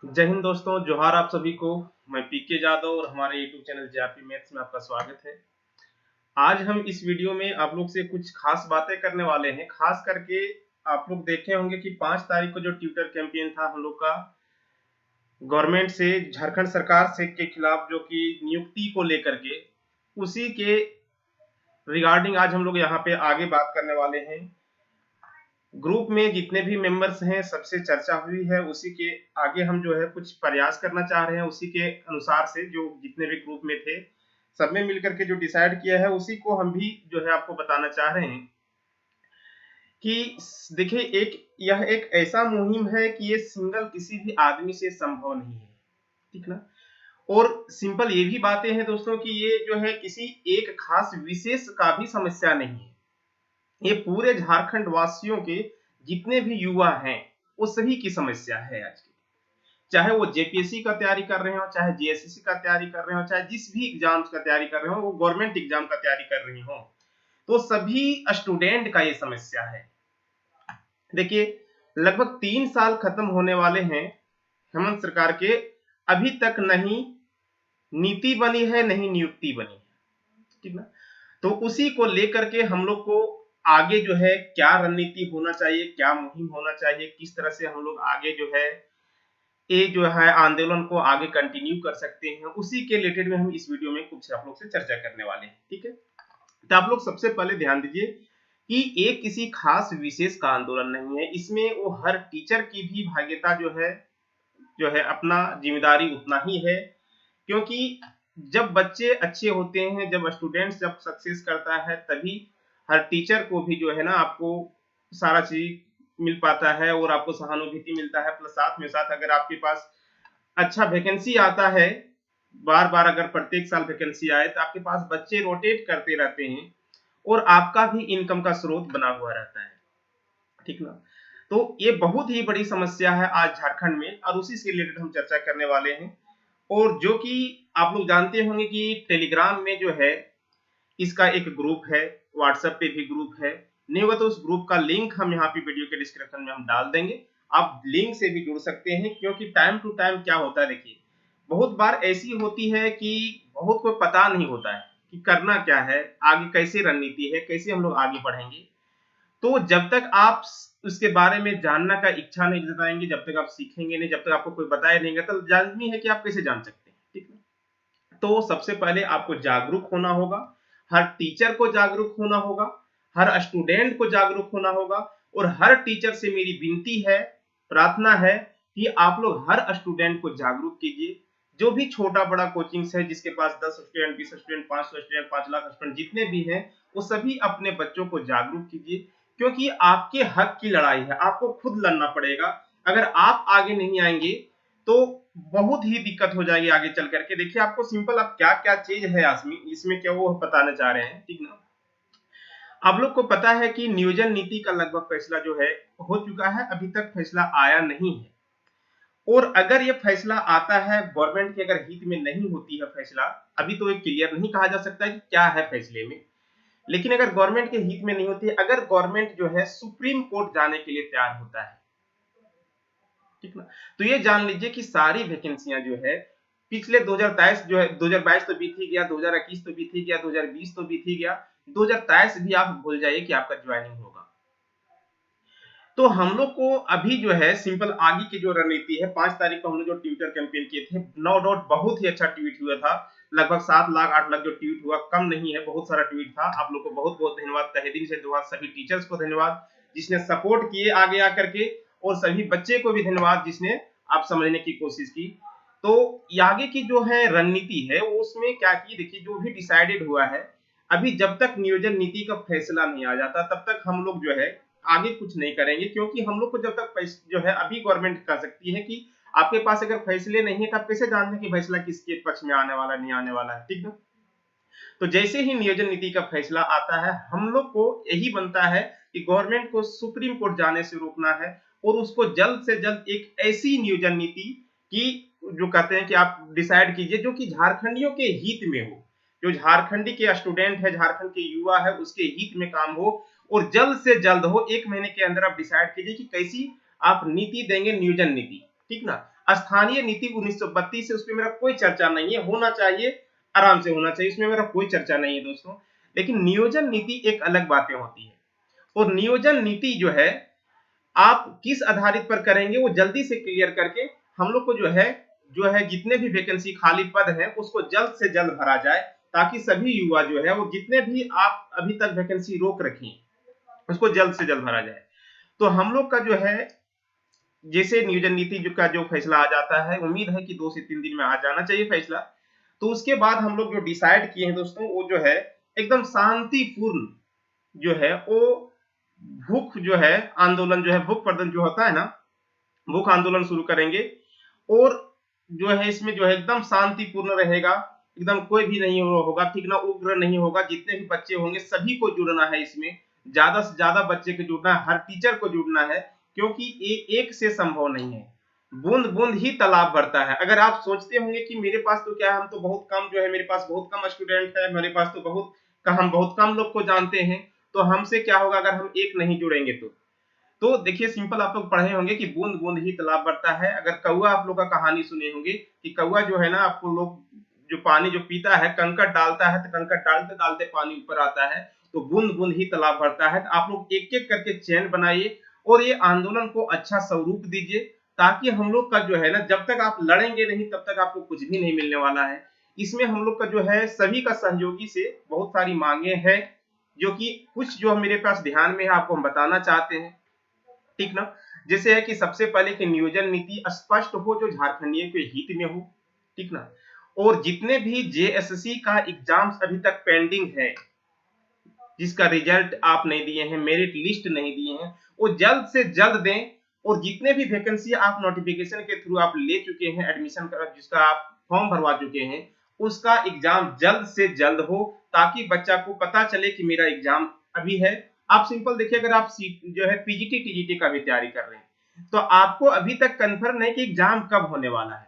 जय हिंद दोस्तों, जोहार आप सभी को। मैं पीके यादव और हमारे यूट्यूब चैनल जेआरपी मैथ्स में आपका स्वागत है। आज हम इस वीडियो में आप लोग से कुछ खास बातें करने वाले हैं। खास करके आप लोग देखे होंगे कि 5 तारीख को जो ट्विटर कैंपेन था हम लोग का गवर्नमेंट से, झारखंड सरकार से के खिलाफ, जो कि नियुक्ति को लेकर के, उसी के रिगार्डिंग आज हम लोग यहाँ पे आगे बात करने वाले हैं। ग्रुप में जितने भी मेंबर्स हैं सबसे चर्चा हुई है, उसी के आगे हम जो है कुछ प्रयास करना चाह रहे हैं। उसी के अनुसार से जो जितने भी ग्रुप में थे सब में मिलकर के जो डिसाइड किया है उसी को हम भी जो है आपको बताना चाह रहे हैं कि देखिए, यह एक ऐसा मुहिम है कि ये सिंगल किसी भी आदमी से संभव नहीं है, ठीक ना। और सिंपल ये भी बातें हैं दोस्तों कि ये जो है किसी एक खास विशेष का भी समस्या नहीं है। ये पूरे झारखंड वासियों के जितने भी युवा हैं वो सभी की समस्या है आज की। चाहे वो जेपीएससी का तैयारी कर रहे हो, चाहे जीएसएससी का तैयारी कर रहे हो, चाहे जिस भी एग्जाम्स का तैयारी कर रहे हो, वो गवर्नमेंट एग्जाम का तैयारी कर रही हो, तो सभी स्टूडेंट का ये समस्या है। देखिए, लगभग 3 साल खत्म होने वाले हैं हेमंत सरकार के, अभी तक नहीं नीति बनी है, नहीं नियुक्ति बनी है, ठीक ना। तो उसी को लेकर के हम लोग को आगे जो है क्या रणनीति होना चाहिए, क्या मुहिम होना चाहिए, किस तरह से हम लोग आगे जो है ये जो है आंदोलन को आगे कंटिन्यू कर सकते हैं, उसी के रिलेटेड में हम इस वीडियो में कुछ आप लोग से चर्चा करने वाले हैं, ठीक है। तो आप लोग सबसे पहले ध्यान दीजिए कि ये किसी खास विशेष का आंदोलन नहीं है। इसमें वो हर टीचर की भी भाग्यता जो है अपना जिम्मेदारी उतना ही है, क्योंकि जब बच्चे अच्छे होते हैं, जब स्टूडेंट्स जब सक्सेस करता है, तभी हर टीचर को भी जो है ना आपको सारा चीज मिल पाता है और आपको सहानुभूति मिलता है। प्लस साथ में साथ अगर आपके पास अच्छा वैकेंसी आता है, बार बार अगर प्रत्येक साल वैकेंसी आए, तो आपके पास बच्चे रोटेट करते रहते हैं और आपका भी इनकम का स्रोत बना हुआ रहता है, ठीक ना। तो ये बहुत ही बड़ी समस्या है आज झारखंड में, और उसी से रिलेटेड हम चर्चा करने वाले हैं। और जो कि आप लोग जानते होंगे कि टेलीग्राम में जो है इसका एक ग्रुप है, व्हाट्सएप पे भी ग्रुप है। नहीं होगा तो उस ग्रुप का लिंक हम यहाँ पे वीडियो के डिस्क्रिप्शन में हम डाल देंगे, आप लिंक से भी जुड़ सकते हैं। क्योंकि टाइम टू टाइम क्या होता है, देखिए, बहुत बार ऐसी होती है कि बहुत को पता नहीं होता है कि करना क्या है, आगे कैसे रणनीति है, कैसे हम लोग आगे बढ़ेंगे। तो जब तक आप उसके बारे में जानना का इच्छा नहीं जताएंगे, जब तक आप सीखेंगे नहीं, जब तक आपको कोई बताया नहीं, तो जाननी है कि आप कैसे जान सकते हैं, ठीक है। तो सबसे पहले आपको जागरूक होना होगा, हर टीचर को जागरूक होना होगा, हर स्टूडेंट को जागरूक होना होगा। और हर टीचर से मेरी विनती है, प्रार्थना है कि आप लोग हर स्टूडेंट को जागरूक कीजिए। जो भी छोटा बड़ा कोचिंग्स है, जिसके पास 10 student, 20 student, 500 student, 5 lakh student जितने भी हैं, वो सभी अपने बच्चों को जागरूक कीजिए। क्योंकि आपके हक की लड़ाई है, आपको खुद लड़ना पड़ेगा। अगर आप आगे नहीं आएंगे तो बहुत ही दिक्कत हो जाएगी आगे चल करके। देखिए, आपको सिंपल आप क्या क्या चीज है इसमें क्या वो बताना चाह रहे हैं, ठीक ना। आप लोग को पता है कि नियोजन नीति का लगभग फैसला जो है हो चुका है, अभी तक फैसला आया नहीं है। और अगर ये फैसला आता है, गवर्नमेंट के अगर हित में नहीं होती है फैसला, अभी तो एक क्लियर नहीं कहा जा सकता कि क्या है फैसले में, लेकिन अगर गवर्नमेंट के हित में नहीं होती है, अगर गवर्नमेंट जो है सुप्रीम कोर्ट जाने के लिए तैयार होता है, ठीक ना, तो ये जान लीजिए कि सारी वैकेंसियां जो है पिछले 2023 जो है, 2022 तो बीत ही गया, 2021 तो बीत ही गया, 2020 तो बीत ही गया, 2023 भी आप भूल जाइए कि आपका ज्वाइनिंग होगा। तो हम लोग को अभी जो है सिंपल आगे की जो रणनीति है, 5 तारीख को हम लोग जो ट्विटर कैंपेन किए थे, नो डाउट बहुत ही अच्छा ट्वीट हुआ था। लगभग 7 लाख 8 लाख जो ट्वीट हुआ, कम नहीं है, बहुत सारा ट्वीट था। आप लोग को बहुत बहुत धन्यवाद, तहे दिल से धन्यवाद। सभी टीचर्स को धन्यवाद जिसने सपोर्ट किए आगे आकर के, और सभी बच्चे को भी धन्यवाद जिसने आप समझने की कोशिश की। तो आगे की जो है रणनीति है वो उसमें क्या की, देखिए, जो भी डिसाइडेड हुआ है, अभी जब तक नियोजन नीति का फैसला नहीं आ जाता तब तक हम लोग जो है आगे कुछ नहीं करेंगे। क्योंकि हम लोग को जब तक जो है अभी गवर्नमेंट कह सकती है कि आपके पास अगर फैसले नहीं है तो आप कैसे जानते हैं कि फैसला किसके पक्ष में आने वाला नहीं आने वाला है, ठीक ना। तो जैसे ही नियोजन नीति का फैसला आता है, हम लोग को यही बनता है कि गवर्नमेंट को सुप्रीम कोर्ट जाने से रोकना है, और उसको जल्द से जल्द एक ऐसी नियोजन नीति की जो कहते हैं कि आप डिसाइड कीजिए जो कि झारखंडियों के हित में हो, जो झारखंडी के स्टूडेंट है, झारखंड के युवा है, उसके हित में काम हो, और जल्द से जल्द हो। 1 महीने के अंदर आप डिसाइड कीजिए कि कैसी आप नीति देंगे, नियोजन नीति, ठीक ना। स्थानीय नीति 1932 से, उसमें मेरा कोई चर्चा नहीं है, होना चाहिए, आराम से होना चाहिए, उसमें मेरा कोई चर्चा नहीं है दोस्तों। लेकिन नियोजन नीति एक अलग बातें होती है, और नियोजन नीति जो है आप किस आधारित पर करेंगे वो जल्दी से क्लियर करके हम लोग को जो है जितने भी वैकेंसी खाली पद हैं उसको जल्द से जल्द भरा जाए, ताकि सभी युवा जो है वो जितने भी आप अभी तक वैकेंसी रोक रखी उसको जल्द से जल्द भरा जाए। तो हम लोग का जो है जैसे नियोजन नीति का जो फैसला आ जाता है, उम्मीद है कि 2 से 3 दिन में आ जाना चाहिए फैसला। तो उसके बाद हम लोग जो डिसाइड किए हैं दोस्तों, वो जो है एकदम शांतिपूर्ण जो है वो भूख जो है आंदोलन जो है, भूख प्रदर्शन जो होता है ना, भूख आंदोलन शुरू करेंगे। और जो है इसमें जो है एकदम शांतिपूर्ण रहेगा, एकदम कोई भी नहीं होगा, ठीक ना, उग्र नहीं होगा। जितने भी बच्चे होंगे सभी को जुड़ना है इसमें, ज्यादा से ज्यादा बच्चे को जुड़ना है, हर टीचर को जुड़ना है, क्योंकि ये एक से संभव नहीं है, बूंद बूंद ही तालाब भरता है। अगर आप सोचते होंगे कि मेरे पास तो क्या है, हम तो बहुत कम जो है, मेरे पास बहुत कम स्टूडेंट है, मेरे पास तो हम बहुत कम लोग को जानते हैं, तो हमसे क्या होगा अगर हम एक नहीं जुड़ेंगे तो देखिए सिंपल, आप लोग पढ़े होंगे कि बूंद बूंद ही तालाब भरता है। अगर कौआ, आप लोग का कहानी सुने होंगे कि कौआ जो है ना, आपको लोग जो पानी जो पीता है, कंकड़ डालता है, तो कंकड़ डालते डालते पानी ऊपर आता है, तो बूंद बूंद ही तालाब भरता है। तो आप लोग एक एक करके चैन बनाइए और ये आंदोलन को अच्छा स्वरूप दीजिए, ताकि हम लोग का जो है ना, जब तक आप लड़ेंगे नहीं तब तक आपको कुछ भी नहीं मिलने वाला है। इसमें हम लोग का जो है सभी का सहयोगी से बहुत सारी मांगे हैं, जो कि कुछ जो मेरे पास ध्यान में है आपको हम बताना चाहते हैं, ठीक ना। जैसे है कि सबसे पहले कि नियोजन नीति स्पष्ट हो, जो झारखंडियों के हित में हो, ठीक ना। और जितने भी जेएसएससी का एग्जाम्स अभी तक पेंडिंग है, जिसका रिजल्ट आप नहीं दिए हैं, मेरिट लिस्ट नहीं दिए हैं, वो जल्द से जल्द दें। और जितने भी वैकेंसी आप नोटिफिकेशन के थ्रू आप ले चुके हैं, एडमिशन का जिसका आप फॉर्म भरवा चुके हैं, उसका एग्जाम जल्द से जल्द हो, ताकि बच्चा को पता चले कि मेरा एग्जाम अभी है। आप सिंपल देखिए, अगर आप जो है पीजीटी टीजीटी का भी तैयारी कर रहे हैं, तो आपको अभी तक कंफर्म नहीं कि एग्जाम कब होने वाला है,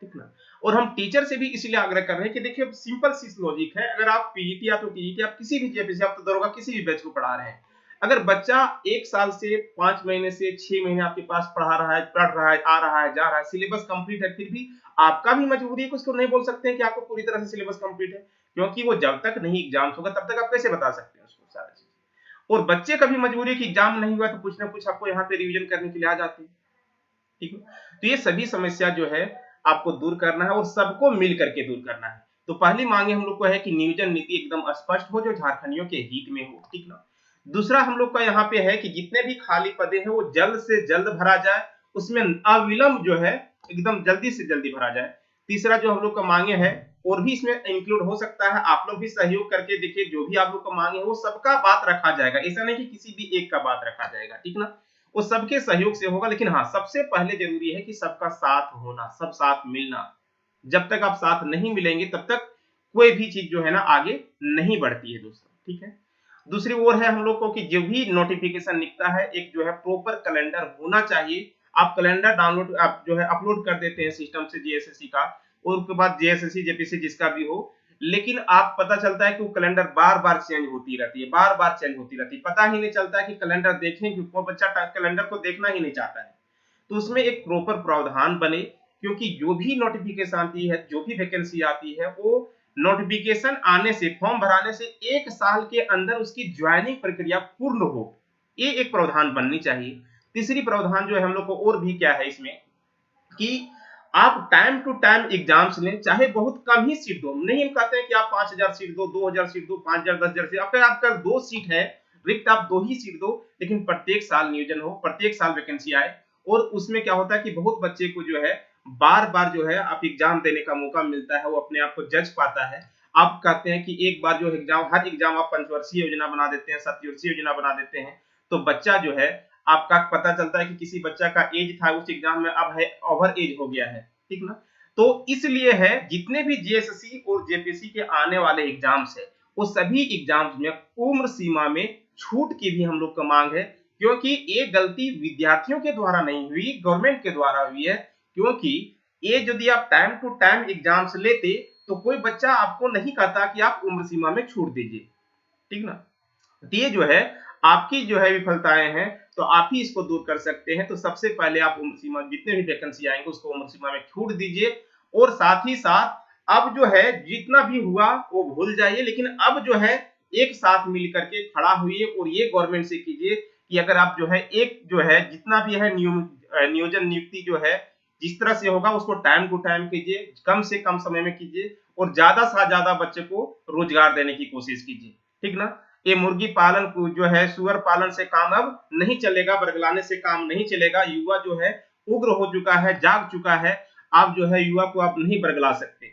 ठीक ना। और हम टीचर से भी इसलिए आग्रह कर रहे हैं कि देखिए सिंपल सी लॉजिक है, अगर आप पीजीटी या तो टीजीटी, आप किसी भी जेपीसी, आप तो दरोगा किसी भी बैच को पढ़ा रहे हैं, अगर बच्चा 1 साल से 5 महीने से 6 महीने आपके पास पढ़ा रहा है, पढ़ रहा है, आ रहा है, जा रहा है, सिलेबस कंप्लीट है, फिर भी आपका भी मजबूरी है कि उसको नहीं बोल सकते हैं कि आपको पूरी तरह से सिलेबस कंप्लीट है, क्योंकि वो जब तक नहीं एग्जाम होगा तब तक आप कैसे बता सकते हैं उसको सारा चीज। और बच्चे का भी मजबूरी है कि एग्जाम नहीं हुआ तो कुछ ना कुछ आपको यहाँ पे रिवीजन करने के लिए आ जाते हैं, ठीक है। तो ये सभी समस्या जो है आपको दूर करना है, और सबको मिल करके दूर करना है। तो पहली मांगे हम लोग को है कि नियोजन नीति एकदम स्पष्ट हो, जो झारखंडियों के हित में हो, ठीक ना। दूसरा हम लोग का यहाँ पे है कि जितने भी खाली पदे हैं वो जल्द से जल्द भरा जाए, उसमें अविलंब जो है एकदम जल्दी से जल्दी भरा जाए। तीसरा जो हम लोग का मांगे है, और भी इसमें इंक्लूड हो सकता है, आप लोग भी सहयोग करके देखिए, जो भी आप लोग का मांगे है वो सबका बात रखा जाएगा, ऐसा नहीं कि किसी भी एक का बात रखा जाएगा, ठीक ना। वो सबके सहयोग से होगा, लेकिन हाँ सबसे पहले जरूरी है कि सबका साथ होना, सब साथ मिलना। जब तक आप साथ नहीं मिलेंगे तब तक कोई भी चीज जो है ना आगे नहीं बढ़ती है दोस्तों, ठीक है। दूसरी ओर है हम लोग को कि जो भी नोटिफिकेशन निकलता है, एक जो है प्रॉपर कैलेंडर होना चाहिए। आप कैलेंडर डाउनलोड, आप जो है अपलोड कर देते हैं सिस्टम से जेएसएससी का, और उसके बाद जेएसएससी जेपीसी जिसका भी हो, लेकिन आप पता चलता है कि वो कैलेंडर बार बार चेंज होती रहती है, बार बार चेंज होती रहती है, पता ही नहीं चलता है कि कैलेंडर देखें, कि वो बच्चा कैलेंडर को देखना ही नहीं चाहता है। तो उसमें एक प्रॉपर प्रावधान बने, क्योंकि जो भी नोटिफिकेशन आती है, जो भी वैकेंसी आती है, वो नोटिफिकेशन आने से, फॉर्म भराने से 1 साल के अंदर उसकी ज्वाइनिंग प्रक्रिया पूर्ण हो, ये एक प्रावधान बननी चाहिए। तीसरी प्रावधान जो है हम लोग को और भी क्या है इसमें, कि आप टाइम टू टाइम एग्जाम्स लें, चाहे बहुत कम ही सीट दो, नहीं हम कहते हैं कि आप 5000 सीट दो, 2000 सीट दो, 5000, 10,000 सीट, अगर आपका 2 सीट है रिक्त, आप 2 ही सीट दो, लेकिन प्रत्येक साल नियोजन हो, प्रत्येक साल वैकेंसी आए। और उसमें क्या होता है कि बहुत बच्चे को जो है बार बार जो है आप एग्जाम देने का मौका मिलता है, वो अपने आप को जज पाता है। आप कहते हैं कि एक बार जो एग्जाम, हर एग्जाम आप पंचवर्षीय योजना बना देते हैं, सप्तवर्षीय योजना बना देते हैं, तो बच्चा जो है आपका पता चलता है कि किसी बच्चा का एज था उस एग्जाम में, अब है ओवर एज हो गया है, ठीक ना। तो इसलिए है जितने भी जेएसएससी और जेपीसी के आने वाले एग्जाम्स है, वो सभी एग्जाम्स में उम्र सीमा में छूट की भी हम लोग का मांग है, क्योंकि ये गलती विद्यार्थियों के द्वारा नहीं हुई, गवर्नमेंट के द्वारा हुई है। क्योंकि ये यदि आप टाइम टू टाइम एग्जाम्स लेते तो कोई बच्चा आपको नहीं कहता कि आप उम्र सीमा में छूट दीजिए, ठीक ना। तो ये जो है आपकी जो है विफलताएं हैं, तो आप ही इसको दूर कर सकते हैं। तो सबसे पहले आप उम्र सीमा जितने भी वैकेंसी आएंगे उसको उम्र सीमा में छूट दीजिए, और साथ ही साथ अब जो है जितना भी हुआ वो भूल जाइए, लेकिन अब जो है एक साथ मिल करके खड़ा हुई और ये गवर्नमेंट से कीजिए कि अगर आप जो है एक जो है जितना भी है नियोजन नियुक्ति जो है जिस तरह से होगा उसको टाइम टू टाइम कीजिए, कम से कम समय में कीजिए, और ज्यादा से ज्यादा बच्चे को रोजगार देने की कोशिश कीजिए, ठीक ना। ये मुर्गी पालन जो है सुअर पालन से काम अब नहीं चलेगा, बरगलाने से काम नहीं चलेगा। युवा जो है उग्र हो चुका है, जाग चुका है। आप जो है युवा को आप नहीं बरगला सकते।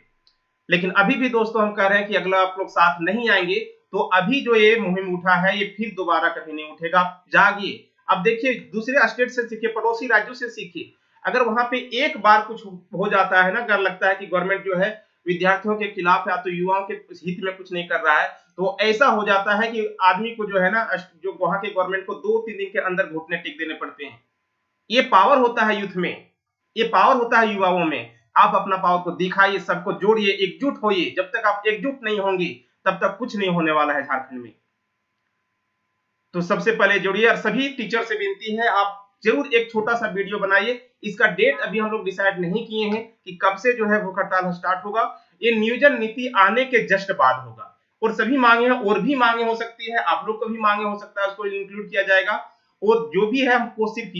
लेकिन अभी भी दोस्तों हम कह रहे हैं कि अगला आप लोग साथ नहीं आएंगे तो अभी जो ये मुहिम उठा है ये फिर दोबारा कभी नहीं उठेगा। जागिए। अब देखिए दूसरे स्टेट से सीखिए, पड़ोसी राज्यों से सीखिए। अगर वहां पे एक बार कुछ हो जाता है ना, अगर लगता है कि गवर्नमेंट जो है विद्यार्थियों के खिलाफ या तो युवाओं के हित में कुछ नहीं कर रहा है, तो ऐसा हो जाता है कि आदमी को जो है ना, जो वहां के गवर्नमेंट को 2-3 दिन के अंदर घुटने टेक देने पड़ते हैं। ये पावर होता है यूथ में, ये पावर होता है युवाओं में। आप अपना पावर को दिखाइए, सबको जोड़िए, एकजुट होइए। जब तक आप एकजुट नहीं होंगे तब तक कुछ नहीं होने वाला है झारखंड में। तो सबसे पहले जुड़िए, और सभी टीचर से विनती है आप जरूर एक छोटा सा वीडियो बनाइए। इसका डेट अभी हम लोग डिसाइड नहीं किए हैं कि कब से जो है भूख हड़ताल स्टार्ट होगा। ये नियोजन नीति आने के जस्ट बाद होगा, और सभी मांगे हैं, और भी मांगे हो सकती है, आप लोग को भी मांगे हो सकता है, उसको इंक्लूड किया जाएगा। और जो भी है हमको सिर्फ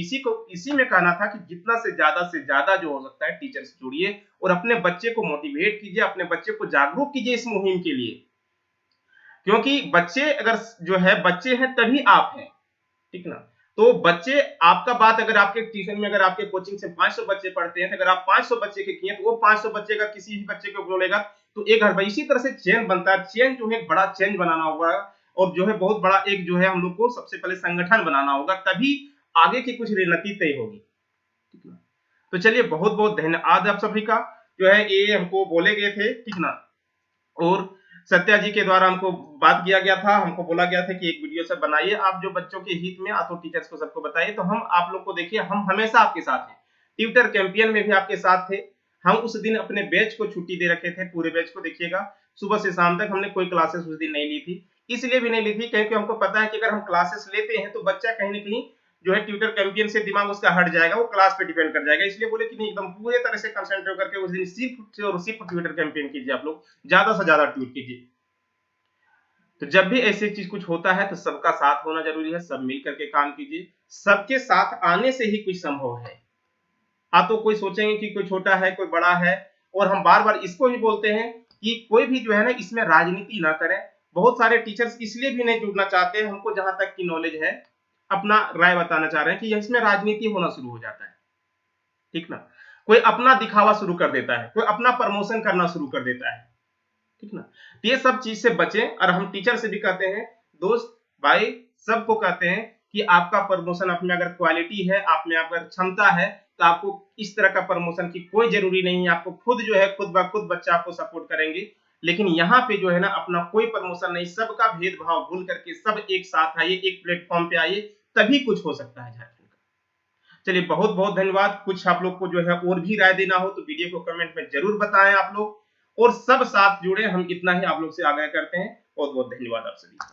इसी में कहना था कि जितना से ज्यादा जो हो सकता है टीचर से जुड़िए, और अपने बच्चे को मोटिवेट कीजिए, अपने बच्चे को जागरूक कीजिए इस मुहिम के लिए। क्योंकि बच्चे अगर जो है बच्चे हैं तभी आप हैं, ठीक ना। तो बच्चे आपका बात, अगर आपके ट्यूशन में, अगर आपके कोचिंग से 500 बच्चे पढ़ते हैं, तो अगर आप 500 बच्चे के किए तो वो 500 बच्चे का किसी भी बच्चे को बोलेगा तो एक घर इसी तरह से चेन बनता है। चेन जो है एक बड़ा चेंज बनाना होगा, और जो है बहुत बड़ा एक जो है हम लोग को सबसे पहले संगठन बनाना होगा, तभी आगे की कुछ रणनीति तय होगी, ठीक ना। तो चलिए बहुत बहुत धन्यवाद आप सभी का, जो है ये हमको बोले गए थे, ठीक ना। और सत्या जी के द्वारा हमको बात किया गया था, हमको बोला गया था कि एक वीडियो से बनाइए आप जो बच्चों के हित में, तो टीचर्स को सबको बताइए। तो हम आप लोग को देखिए, हम हमेशा आपके साथ हैं। ट्विटर कैंपेन में भी आपके साथ थे। हम उस दिन अपने बैच को छुट्टी दे रखे थे, पूरे बैच को देखिएगा, सुबह से शाम तक हमने कोई क्लासेस उस दिन नहीं ली थी। इसलिए भी नहीं ली थी क्योंकि हमको पता है कि अगर हम क्लासेस लेते हैं तो बच्चा कहीं ना कहीं जो है ट्विटर कैंपेन से दिमाग उसका हट जाएगा, वो क्लास पे डिपेंड कर जाएगा। इसलिए बोले कि नहीं, एकदम पूरे तरह से कंसंट्रेट करके उस दिन सिर्फ ट्विटर कैंपेन कीजिए, आप लोग ज्यादा से ज्यादा ट्वीट कीजिए। तो जब भी ऐसी चीज कुछ होता है तो सबका साथ होना जरूरी है, सब मिल करके काम कीजिए। सबके साथ आने से ही कुछ संभव है। आप तो कोई सोचेंगे कि कोई छोटा है कोई बड़ा है, और हम बार बार इसको ही बोलते हैं कि कोई भी जो है ना इसमें राजनीति ना करें। बहुत सारे टीचर्स इसलिए भी नहीं जुड़ना चाहते हैं, हमको जहां तक की नॉलेज है अपना राय बताना चाह रहे हैं कि इसमें राजनीति होना शुरू हो जाता है, ठीक ना। कोई अपना दिखावा शुरू कर देता है, कोई अपना प्रमोशन करना शुरू कर देता है, ठीक ना। तो ये सब चीज से बचें। और हम टीचर से भी कहते हैं, दोस्त भाई सबको कहते हैं कि आपका प्रमोशन, आप में अगर क्वालिटी है, आप में अगर क्षमता है, तो आपको इस तरह का प्रमोशन की कोई जरूरी नहीं है। आपको खुद जो है खुद ब खुद बच्चा आपको सपोर्ट करेंगे। लेकिन यहाँ पे जो है ना अपना कोई प्रमोशन नहीं, सबका भेदभाव भूल करके सब एक साथ आइए, एक प्लेटफॉर्म पे आइए, तभी कुछ हो सकता है झारखंड का। चलिए बहुत बहुत धन्यवाद। कुछ आप लोग को जो है और भी राय देना हो तो वीडियो को कमेंट में जरूर बताएं आप लोग, और सब साथ जुड़े। हम इतना ही आप लोग से आग्रह करते हैं। बहुत बहुत धन्यवाद आप सभी का।